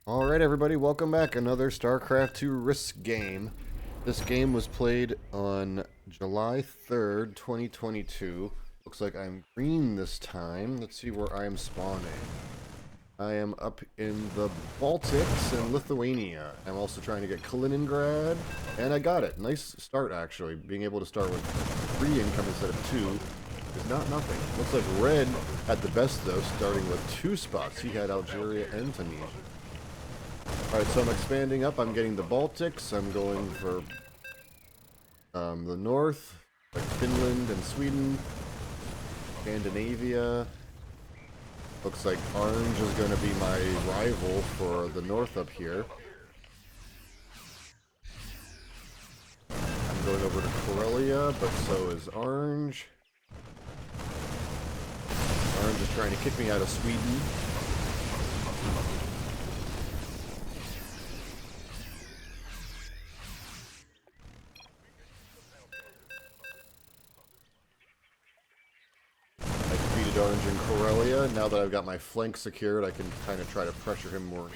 Alright everybody, welcome back. Another Starcraft 2 Risk game. This game was played on July 3rd, 2022. Looks like I'm green this time. Let's see where I am spawning. I am up in the Baltics and Lithuania. I'm also trying to get Kaliningrad, and I got it. Nice start actually. Being able to start with 3 income instead of 2 is not nothing. Looks like Red had the best though, starting with 2 spots. He had Algeria and Tunisia. Alright, so I'm expanding up. I'm getting the Baltics. I'm going for the north, like Finland and Sweden, Scandinavia. Looks like Orange is going to be my rival for the north up here. I'm going over to Karelia, but so is Orange. Orange is trying to kick me out of Sweden. Orange in Karelia. Now that I've got my flank secured, I can kind of try to pressure him more.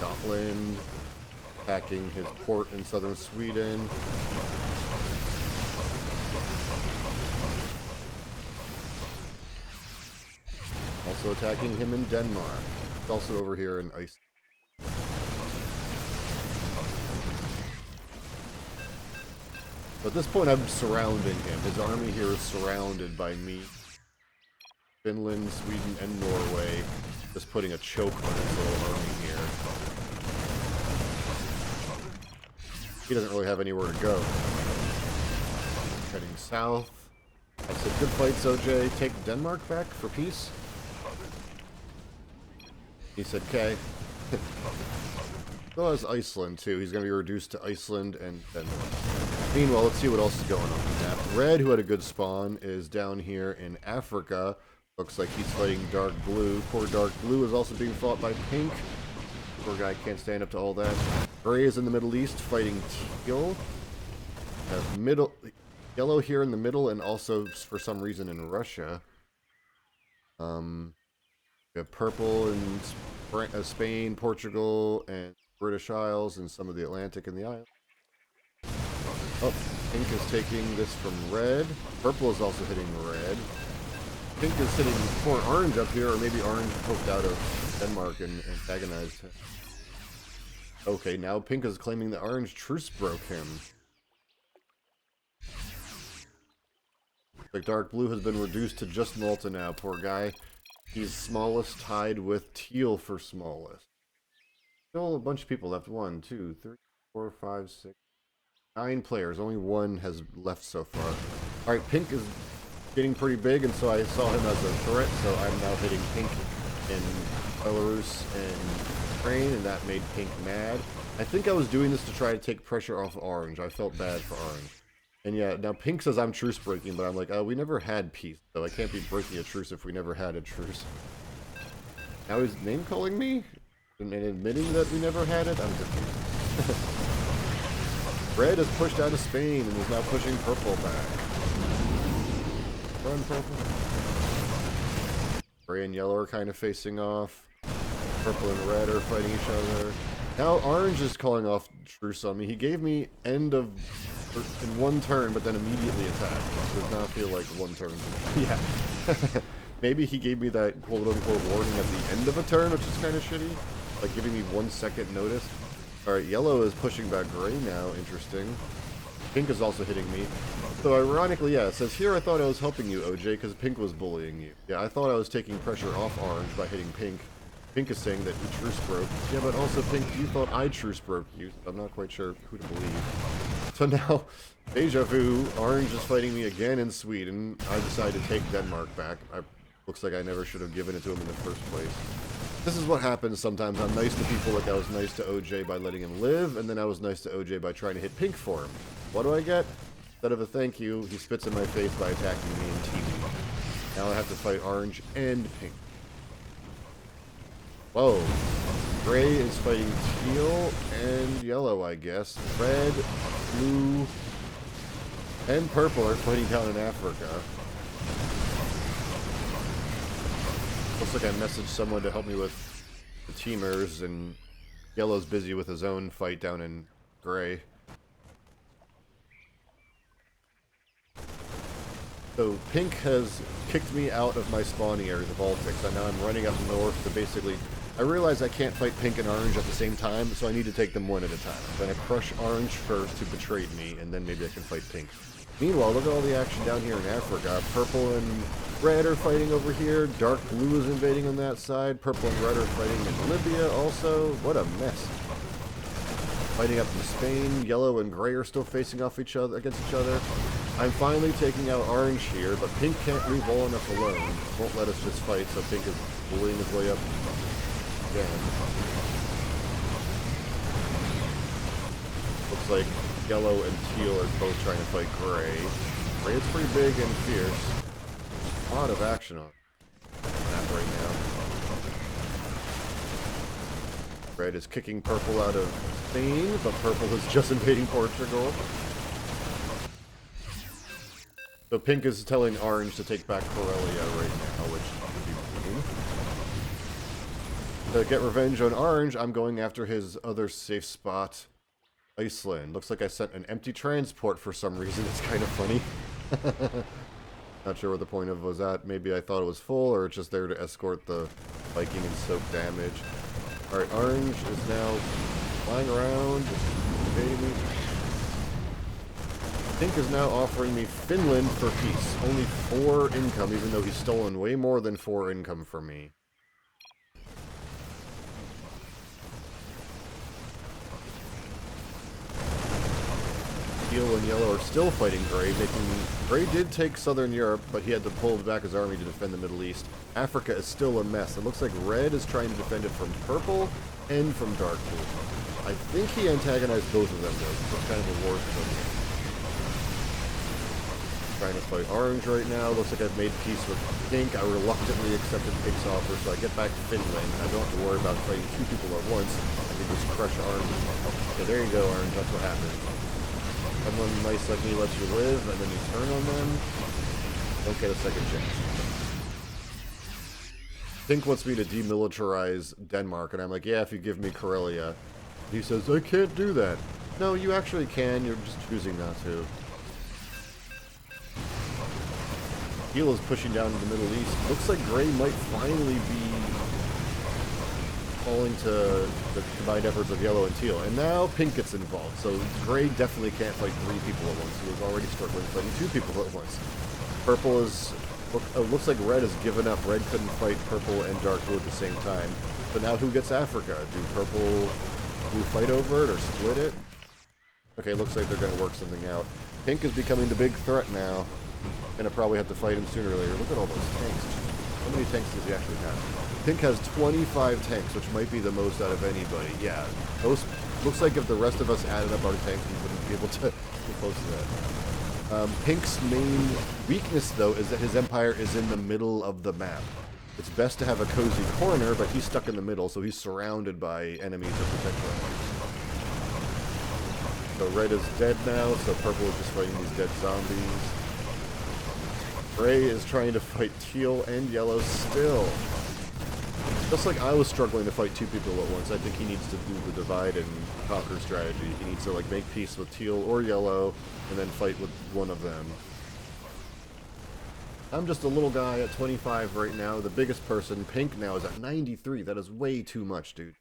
Gotland, attacking his port in southern Sweden. Also attacking him in Denmark. It's also over here in Iceland. But at this point, I'm surrounding him. His army here is surrounded by me. Finland, Sweden, and Norway. Just putting a choke on his little army here. He doesn't really have anywhere to go. Heading south. I said, good fights, OJ. Take Denmark back for peace? He said, okay. So has Iceland, too. He's going to be reduced to Iceland and Denmark. Meanwhile, let's see what else is going on with that. Red, who had a good spawn, is down here in Africa. Looks like he's fighting Dark Blue. Poor Dark Blue is also being fought by Pink. Poor guy can't stand up to all that. Gray is in the Middle East fighting Teal. Have yellow here in the middle, and also, for some reason, in Russia. We have purple in Spain, Portugal, and British Isles, and some of the Atlantic and the Isles. Oh, Pink is taking this from Red. Purple is also hitting Red. Pink is hitting poor Orange up here, or maybe Orange poked out of Denmark and antagonized him. Okay, now Pink is claiming that Orange truce broke him. Like Dark Blue has been reduced to just Malta now, poor guy. He's smallest, tied with Teal for smallest. Still a bunch of people left. 1, 2, 3, 4, 5, 6, 9 players. Only 1 has left so far. Alright, Pink is getting pretty big, and so I saw him as a threat, so I'm now hitting Pink in Belarus and Ukraine, and that made Pink mad. I think I was doing this to try to take pressure off Orange. I felt bad for Orange. And yeah, now Pink says I'm truce breaking, but I'm like, oh, we never had peace, so I can't be breaking a truce if we never had a truce. Now he's name calling me? And admitting that we never had it? I'm confused. Red is pushed out of Spain and is now pushing Purple back. Run, Purple. Gray and Yellow are kind of facing off. Purple and Red are fighting each other. Now Orange is calling off truce on me. He gave me end of in 1 turn, but then immediately attacked. It does not feel like 1 turn. Yeah. Maybe he gave me that quote-unquote warning at the end of a turn, which is kind of shitty. Like giving me 1 second notice. Alright, Yellow is pushing back Gray now. Interesting. Pink is also hitting me. So ironically, yeah, it says here I thought I was helping you, OJ, because Pink was bullying you. Yeah, I thought I was taking pressure off Orange by hitting Pink. Pink is saying that he truce broke. Yeah, but also Pink, you thought I truce broke you. I'm not quite sure who to believe. So now, deja vu, Orange is fighting me again in Sweden. I decided to take Denmark back. Looks like I never should have given it to him in the first place. This is what happens sometimes. I'm nice to people like I was nice to OJ by letting him live, and then I was nice to OJ by trying to hit Pink for him. What do I get? Instead of a thank you, he spits in my face by attacking me and teaming. Now I have to fight Orange and Pink. Whoa. Gray is fighting Teal and Yellow, I guess. Red, Blue, and Purple are fighting down in Africa. Looks like I messaged someone to help me with the teamers, and Yellow's busy with his own fight down in Gray. So Pink has kicked me out of my spawning area, the Baltics, and now I'm running up north to basically... I realize I can't fight Pink and Orange at the same time, so I need to take them one at a time. I'm gonna crush Orange first, who betrayed me, and then maybe I can fight Pink. Meanwhile, look at all the action down here in Africa. Purple and Red are fighting over here. Dark Blue is invading on that side. Purple and Red are fighting in Libya also. What a mess. Fighting up in Spain. Yellow and Gray are still facing off against each other. I'm finally taking out Orange here, but Pink can't move well enough alone. Won't let us just fight, so Pink is bullying his way up again. Looks like Yellow and Teal are both trying to fight Gray. Gray is pretty big and fierce. A lot of action on that right now. Red is kicking Purple out of Spain, but Purple is just invading Portugal. So Pink is telling Orange to take back Corellia right now, which would be mean. To get revenge on Orange, I'm going after his other safe spot, Iceland. Looks like I sent an empty transport for some reason. It's kind of funny. Not sure what the point of was that. Maybe I thought it was full, or it's just there to escort the Viking and soak damage. Alright, Orange is now flying around, invading me. Pink is now offering me Finland for peace. Only 4 income, even though he's stolen way more than 4 income from me. Teal and Yellow are still fighting Gray, Gray did take Southern Europe, but he had to pull back his army to defend the Middle East. Africa is still a mess. It looks like Red is trying to defend it from Purple and from Dark Blue. I think he antagonized both of them, though, so it's kind of a war for me. Trying to fight Orange right now. Looks like I've made peace with Pink. I reluctantly accepted Pink's offer, so I get back to Finland. I don't have to worry about fighting 2 people at once. I can just crush Orange. Okay, there you go, Orange. That's what happens. Someone nice like me lets you live, and then you turn on them. Don't get a second chance. Pink wants me to demilitarize Denmark, and I'm like, yeah, if you give me Corellia. He says, I can't do that. No, you actually can. You're just choosing not to. Teal is pushing down to the Middle East. Looks like Gray might finally be falling to the combined efforts of Yellow and Teal. And now Pink gets involved. So Gray definitely can't fight 3 people at once. He was already struggling fighting 2 people at once. Purple is... looks like Red has given up. Red couldn't fight Purple and Dark Blue at the same time. But now who gets Africa? Do Purple Blue fight over it or split it? Okay, looks like they're going to work something out. Pink is becoming the big threat now. Gonna probably have to fight him sooner or later. Look at all those tanks. How many tanks does he actually have? Pink has 25 tanks, which might be the most out of anybody. Yeah, most, looks like if the rest of us added up our tanks, we wouldn't be able to get close to that. Pink's main weakness, though, is that his empire is in the middle of the map. It's best to have a cozy corner, but he's stuck in the middle, so he's surrounded by enemies to protect him. So Red is dead now, so Purple is just fighting these dead zombies. Gray is trying to fight Teal and Yellow still. Just like I was struggling to fight 2 people at once, I think he needs to do the divide and conquer strategy. He needs to like make peace with Teal or Yellow, and then fight with one of them. I'm just a little guy at 25 right now. The biggest person, Pink, now is at 93. That is way too much, dude.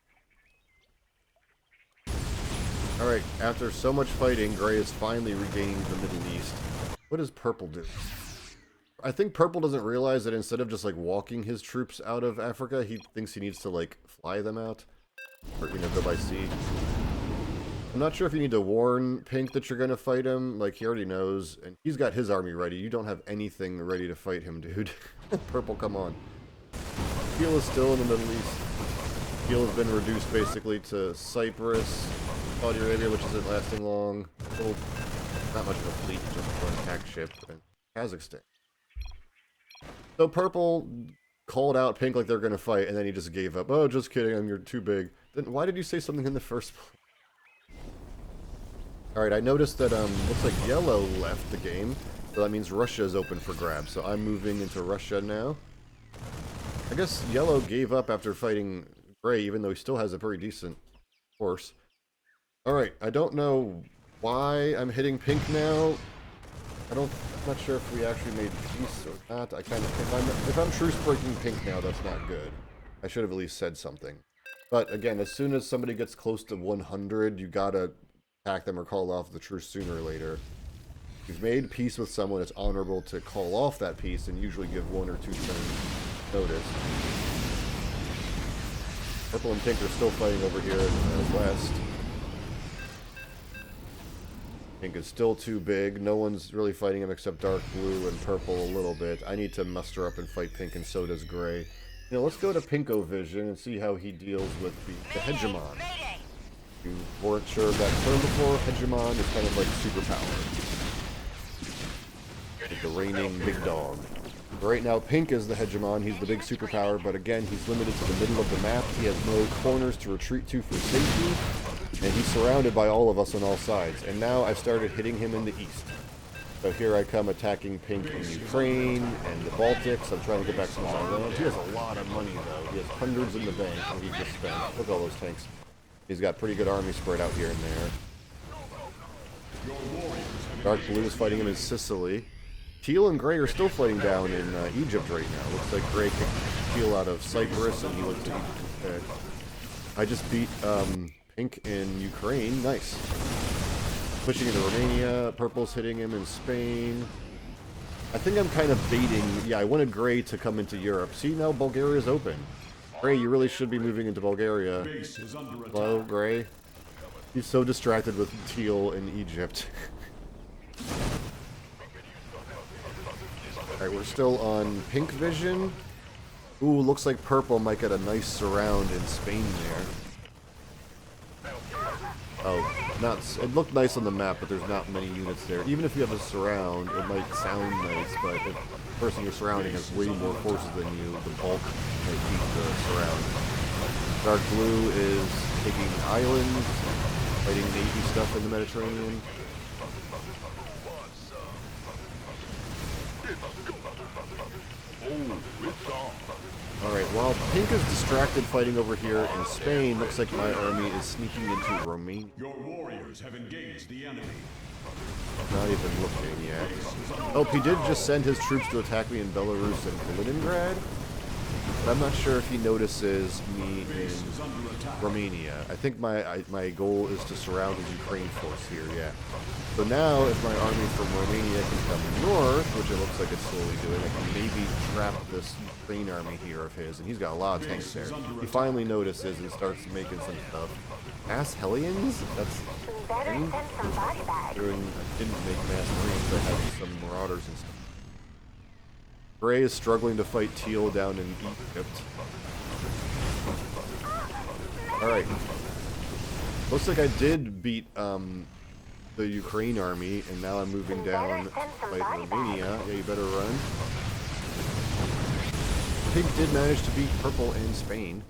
Alright, after so much fighting, Gray is finally regaining the Middle East. What does Purple do? I think Purple doesn't realize that instead of just like walking his troops out of Africa, he thinks he needs to like fly them out. Or, you know, go by sea. I'm not sure if you need to warn Pink that you're going to fight him. Like, he already knows. And he's got his army ready. You don't have anything ready to fight him, dude. Purple, come on. Teal is still in the Middle East. Teal has been reduced basically to Cyprus, Saudi Arabia, which isn't lasting long. Well, not much of a fleet, just one attack ship. And Kazakhstan. So Purple called out Pink like they're going to fight, and then he just gave up. Oh, just kidding, you're too big. Then why did you say something in the first place? Alright, I noticed that, looks like Yellow left the game, so that means Russia is open for grabs. So I'm moving into Russia now. I guess yellow gave up after fighting gray, even though he still has a pretty decent force. Alright, I don't know why I'm hitting pink now. I'm not sure if we actually made peace or not. I kind of, if I'm truce breaking pink now, that's not good. I should have at least said something. But again, as soon as somebody gets close to 100, you gotta attack them or call off the truce sooner or later. If you've made peace with someone, it's honorable to call off that peace and usually give 1 or 2 turns notice. Purple and pink are still fighting over here in the west. Pink is still too big. No one's really fighting him except dark blue and purple a little bit. I need to muster up and fight pink, and so does gray. You know, let's go to Pinko Vision and see how he deals with the Hegemon. If you weren't sure of that term before, Hegemon is kind of like superpower. Like the reigning big dog. Right now, pink is the Hegemon. He's the big superpower, but again, he's limited to the middle of the map. He has no corners to retreat to for safety. And he's surrounded by all of us on all sides. And now I've started hitting him in the east. So here I come attacking pink in Ukraine and the Baltics. I'm trying to get back some of my land. He has a lot of money, though. He has hundreds in the bank that he just spent. Look at all those tanks. He's got pretty good army spread out here and there. Dark blue is fighting him in Sicily. Teal and gray are still fighting down in Egypt right now. Looks like gray kicked Teal out of Cyprus and he went to Egypt instead. I just beat pink in Ukraine. Nice. Pushing into Romania. Purple's hitting him in Spain. I think I'm kind of baiting. Yeah, I wanted gray to come into Europe. See, now Bulgaria's open. Gray, you really should be moving into Bulgaria. Hello, gray. He's so distracted with teal in Egypt. Alright, we're still on pink vision. Ooh, looks like purple might get a nice surround in Spain there. Oh, not. It looked nice on the map, but there's not many units there. Even if you have a surround, it might sound nice, but if the person you're surrounding has way more forces than you, the bulk might beat the surround. Dark blue is taking islands, fighting Navy stuff in the Mediterranean. Alright, while pink is distracted fighting over here in Spain, looks like my army is sneaking into Romania. Your warriors have engaged the enemy. Not even looking yet. Oh, he did just send his troops to attack me in Belarus and Kaliningrad. But I'm not sure if he notices me in Romania. I think my goal is to surround his Ukraine force here, yeah. So now, if my army from Romania can come north, which it looks like it's slowly doing, I can maybe trap this Ukraine army here of his, and he's got a lot of tanks there. He finally notices and starts making some stuff. Mass Hellions? That's thing? I didn't make mass Marines, I had some Marauders and stuff. Gray is struggling to fight teal down in Egypt. Alright. Looks like I did beat the Ukraine army, and now I'm moving down to fight Romania. Yeah, you better run. Pink did manage to beat purple in Spain.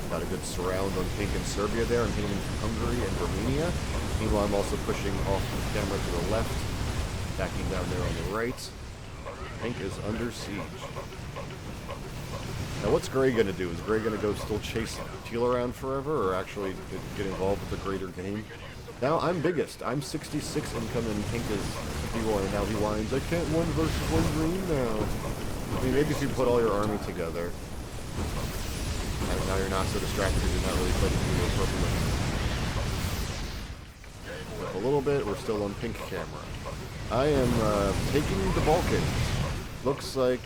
Got a good surround on pink in Serbia there. I'm hitting Hungary and Romania. Meanwhile, I'm also pushing off the camera to the left, attacking down there on the right. Pink is under siege. Now, what's Gray going to do? Is Gray going to go still chase teal around forever, or actually get involved with the greater game? Now, I'm biggest. I'm 66 income, and Pink is 51, and now he whines, I can't 1 versus 1 green now. I mean, maybe if you put all your army together. Now you're not so distracted because you're not really fighting blue or purple anymore. A little bit, we're still on pink camera. I am taking the Balkans. Looks like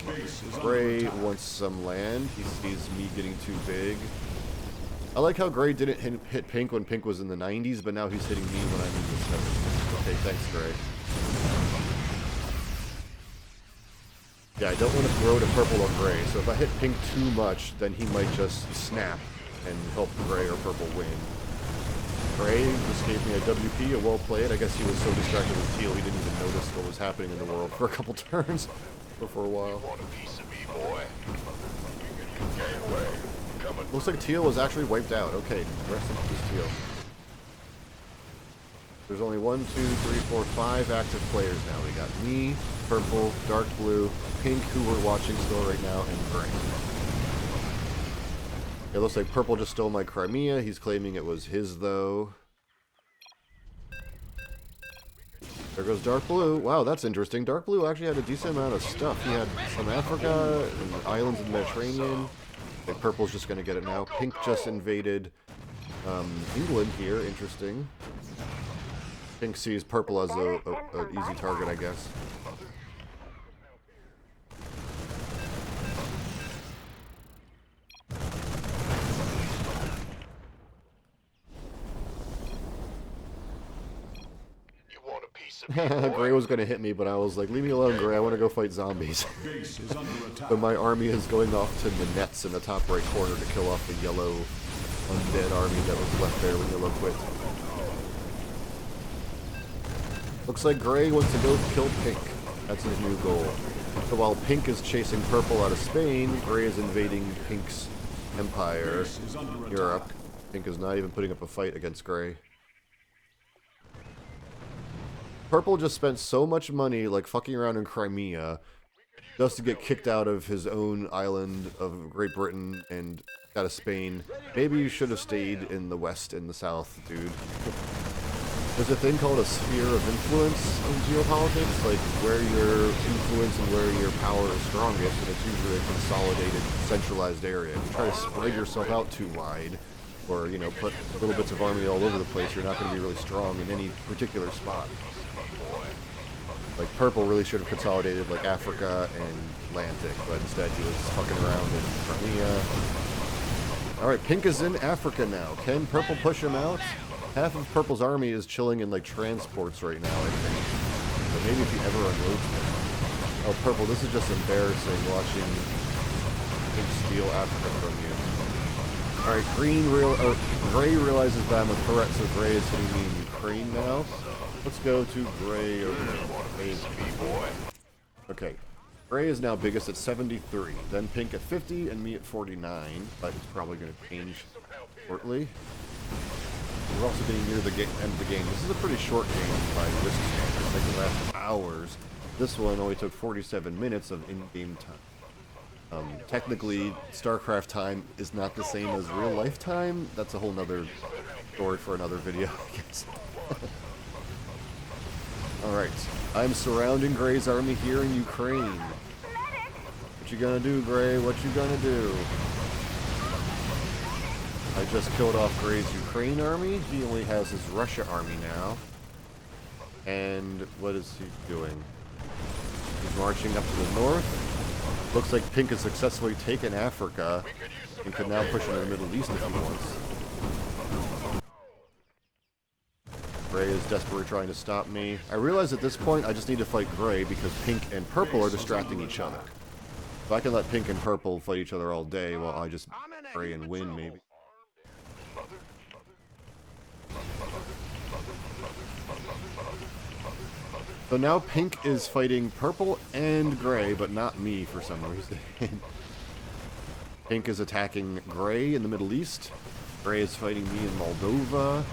Gray wants some land. He sees me getting too big. I like how Gray didn't hit pink when pink was in the 90s, but now he's hitting me when I'm in the 70s. Okay, thanks, Gray. Yeah, I don't want to throw to purple or gray, so if I hit pink too much, then he might just snap and help gray or purple win. Gray just gave me a WP, a well played. I guess he was so distracted with teal he didn't even notice what was happening in the world for a couple turns, or for a while. Looks like teal was actually wiped out. Okay, rest in peace, teal. There's only 1, 2, 3, 4, 5 active players now. We got me, purple, dark blue, pink, who we're watching still right now, and gray. It looks like purple just stole my Crimea. He's claiming it was his, though. There goes dark blue. Wow, that's interesting. Dark blue actually had a decent amount of stuff. He had some Africa and islands in the Mediterranean. Okay, purple's just going to get it now. Pink just invaded England here. Interesting. Pink sees purple as a easy target, I guess. Gray was going to hit me, but I was like, leave me alone, Gray. I want to go fight zombies. But my army is going off to the nets in the top right corner to kill off the yellow undead army that was left there when Yellow quit. Looks like Gray wants to go kill Pink. That's his new goal. So while Pink is chasing Purple out of Spain, Gray is invading Pink's empire, Europe. Pink is not even putting up a fight against Gray. Purple just spent so much money, like, fucking around in Crimea, just to get kicked out of his own island of Great Britain and out of Spain. Maybe you should have stayed in the West and the South, dude. There's a thing called a sphere of influence in geopolitics, like, where your influence and where your power is strongest, and it's usually a consolidated, centralized area. If you try to spread yourself out too wide, or, you know, put little bits of army all over the place, you're not going to be really strong in any particular spot. Like, Purple really should have consolidated, like, Africa and Atlantic, but instead he was fucking around in Crimea. Alright, Pink is in Africa now. Can Purple push him out? Half of Purple's army is chilling in, like, transports right now, I think. But maybe if he ever unloads them. Oh, Purple, this is just embarrassing watching Pink steal Africa from you. Alright, Gray realizes that I'm a threat, so Gray is hitting me in Ukraine now. Let's go to Gray over there. Okay. Gray is now biggest at 73. Then Pink at 50 and me at 49. But it's probably going to change shortly. We're also getting near the end of the game. This is a pretty short game by risk standards. Like the last hours. This one only took 47 minutes of in-game time. Technically, Starcraft time is not the same as real life time. That's a whole nother story for another video, I guess. Alright, I'm surrounding Gray's army here in Ukraine. What you gonna do, Gray? What you gonna do? I just killed off Gray's Ukraine army. He only has his Russia army now. And what is he doing? He's marching up to the north. Looks like Pink has successfully taken Africa and can now push into the Middle East if he wants. Gray is desperately trying to stop me. I realize at this point I just need to fight Gray because Pink and Purple are distracting each other. If I can let Pink and Purple fight each other all day, well, I just pray and win, maybe. So now Pink is fighting Purple and Gray, but not me for some reason. Pink is attacking Gray in the Middle East. Gray is fighting me in Moldova.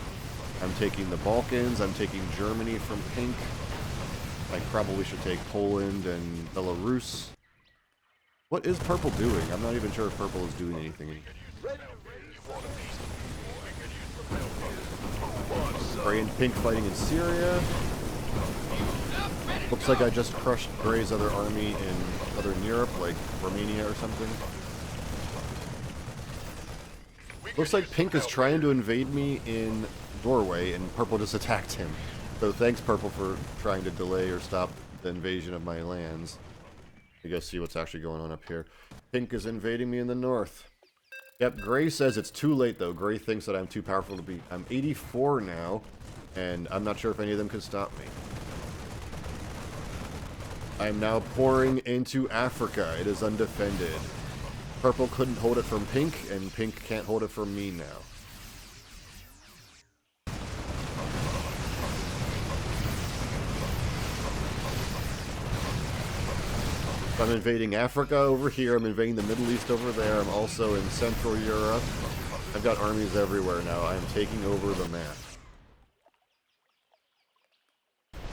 I'm taking the Balkans. I'm taking Germany from Pink. I probably should take Poland and Belarus. What is Purple doing? I'm not even sure if Purple is doing anything. Gray and Pink fighting in Syria. Looks like I just crushed Gray's other army in Southern Europe, like Romania or something. Looks like Pink is trying to invade me in Norway, and Purple just attacked him. So thanks, Purple, for trying to delay or stop the invasion of my lands. You guys see what's actually going on up here. Pink is invading me in the north. Yep, Gray says it's too late, though. Gray thinks that I'm too powerful to beat. I'm 84 now, and I'm not sure if any of them can stop me. I am now pouring into Africa. It is undefended. Purple couldn't hold it from Pink, and Pink can't hold it from me now. I'm invading Africa over here. I'm invading the Middle East over there. I'm also in Central Europe. I've got armies everywhere now. I'm taking over the map.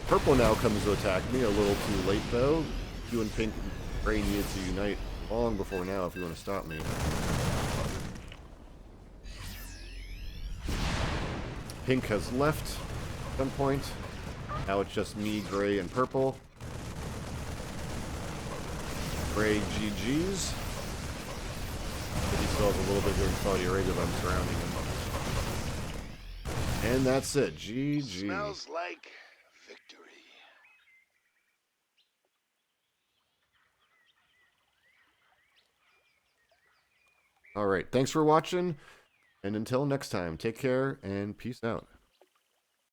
Purple now comes to attack me, a little too late though. You and Pink and Gray needed to unite long before now if you want to stop me. Pink has left at some point. Now it's just me, Gray, and Purple. Gray GG's. But he still has a little bit here in Saudi Arabia, but I'm surrounding him. And that's it. GG. Smells like victory. Alright, thanks for watching. And until next time, take care and peace out.